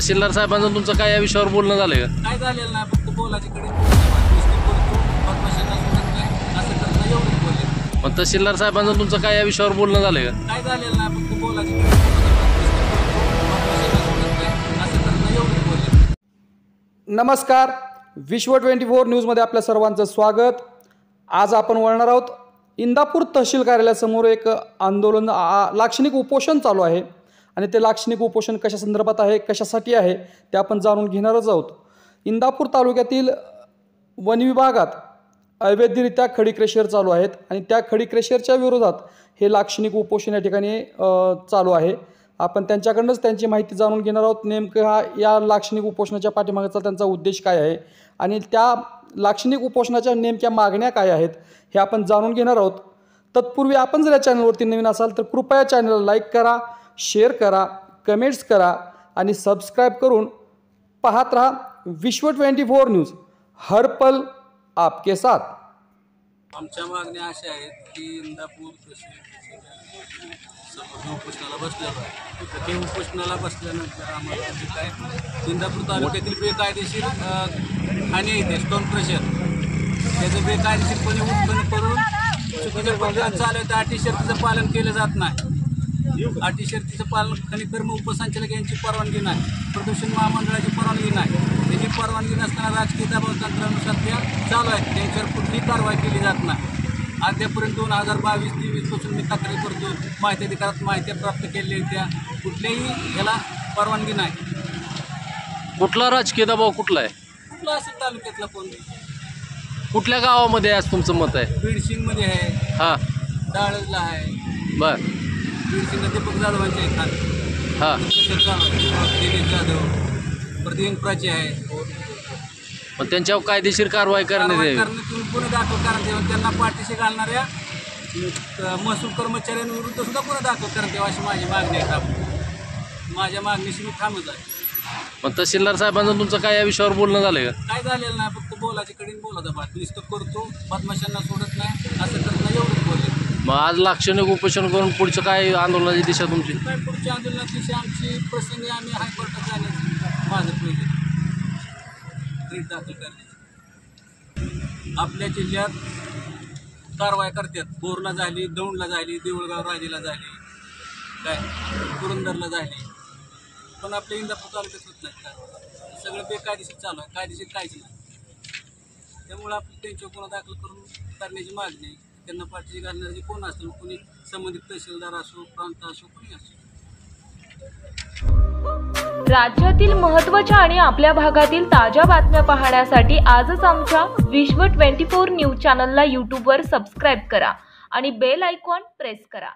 तहसीलदार साहेबांचं तुमचं काय या विषयावर बोलणं झालंय का? काय झालेलं नाही, फक्त बोलायची कडे एवढंच बोलले. मग तहसीलदार साहेबांचं तुमचं काय या विषयावर बोलणं झालंय का? काय झालेलं नाही, फक्त बोलायची कडे एवढंच बोलले. नमस्कार, विश्व 24 न्यूजमध्ये आपल्या सर्वांचं स्वागत. आज आपण वळणार आहोत इंदापूर तहसील कार्यालयासमोर एक आंदोलन लाक्षणिक उपोषण चालू आहे आणि ते लाक्षणिक उपोषण कशा संदर्भात आहे, कशासाठी आहे ते आपण जाणून घेणारच आहोत. इंदापूर तालुक्यातील वन विभागात अवैधरित्या खडी क्रेशर चालू आहेत आणि त्या खडी क्रेशरच्या विरोधात हे लाक्षणिक उपोषण या ठिकाणी चालू आहे. आपण त्यांच्याकडूनच त्यांची माहिती जाणून घेणार आहोत. नेमकं या लाक्षणिक उपोषणाच्या पाठीमागचा त्यांचा उद्देश काय आहे आणि त्या लाक्षणिक उपोषणाच्या नेमक्या मागण्या काय आहेत हे आपण जाणून घेणार आहोत. तत्पूर्वी आपण जर या चॅनलवरती नवीन असाल तर कृपया चॅनलला लाईक करा, शेअर करा, कमेंट्स करा आणि सबस्क्राईब करून पाहत रहा विश्व 24 न्यूज, हर पल आपके साथ. आमच्या मागण्या अशा आहेत की इंदापूर तहसील उपोषणाला बसलेलो आहे. तर ते उपोषणाला बसल्यानंतर आम्हाला जे काय इंदापूर तालुक्यातील बेकायदेशीर खाणे येते स्टोन क्रेशर त्याचं बेकायदेशीरपणे उत्खनन करून चुकीच्या पद्धतीने चालवतं. अटी शर्तीचं पालन केलं जात नाही. अटी शर्तीचं पालन खनिकर्म उपसंचालक यांची परवानगी नाही, प्रदूषण महामंडळाची परवानगी नाही. त्याची परवानगी नसताना राजकीय दबाव तंत्रानुसार त्या चालू आहेत, त्यांच्यावर कुठलीही कारवाई केली जात नाही. अद्यापर्यंत 2022-23 पासून मी तक्रारी करतो, माहिती अधिकारात माहिती प्राप्त केलेली त्या कुठल्याही याला परवानगी नाही. कुठला राजकीय दबाव कुठला आहे? कुठला असेल तालुक्यातला कोण? कुठल्या गावामध्ये आज तुमचं मत आहे? बीडसिंगमध्ये आहे, हां डाळजला आहे. बर बीडसिंगला दीपक जाधवांचे आहे, खान हां दिलीप जाधव, प्रतिनिंगप्राची आहे. मग त्यांच्यावर कायदेशीर कारवाई करण्यात यावी. तुम्ही गुन्हे दाखल करण्यात यावे. त्यांना पाठीशी घालणाऱ्या महसूल कर्मचाऱ्यांविरुद्ध सुद्धा गुन्हे दाखल करण्यात यावा अशी माझी मागणी आहे. माझ्या मागणीशी मी ठामच आहे. मग तहसीलदार साहेबांचं तुमचं काय या विषयावर बोलणं झालंय का? काय झालेलं नाही, फक्त बोलायची कडे बोलत बात नुसतं करतो, बदमाशांना सोडत नाही, असं करत नाही एवढंच बोलले. मग आज लाक्षणिक उपोषण करून पुढचं काय आंदोलनाची दिशा तुमची? काय पुढच्या आंदोलनात दिवशी आमची प्रसंगी आम्ही हायकोर्टात जाण्याची माझं पहिले रीट दाखल करण्याची. आपल्या जिल्ह्यात कारवाई करतात. बोरला झाली, दौंडला झाली, देऊळगाव राजेला झाली, काय पुरंदरला झाली, पण आपल्या इंदापूर तालुक्यात होत नाही कारवाई. सगळं बेकायदेशीर चालू आहे, कायदेशीर काहीच नाही. त्यामुळे आपण त्यांच्यावर गुन्हा दाखल करून करण्याची मागणी आहे. त्यांना पाठीशी घालणारे जे कोण असतील, कोणी संबंधित तहसीलदार असो, प्रांत असो, कोणी असो. राज्यातील महत्त्वाच्या आणि आपल्या भागातील ताज्या बातम्या पाहण्यासाठी आजच आमच्या विश्व 24 न्यूज चॅनलला यूट्यूबवर सबस्क्राईब करा आणि बेल आयकॉन प्रेस करा.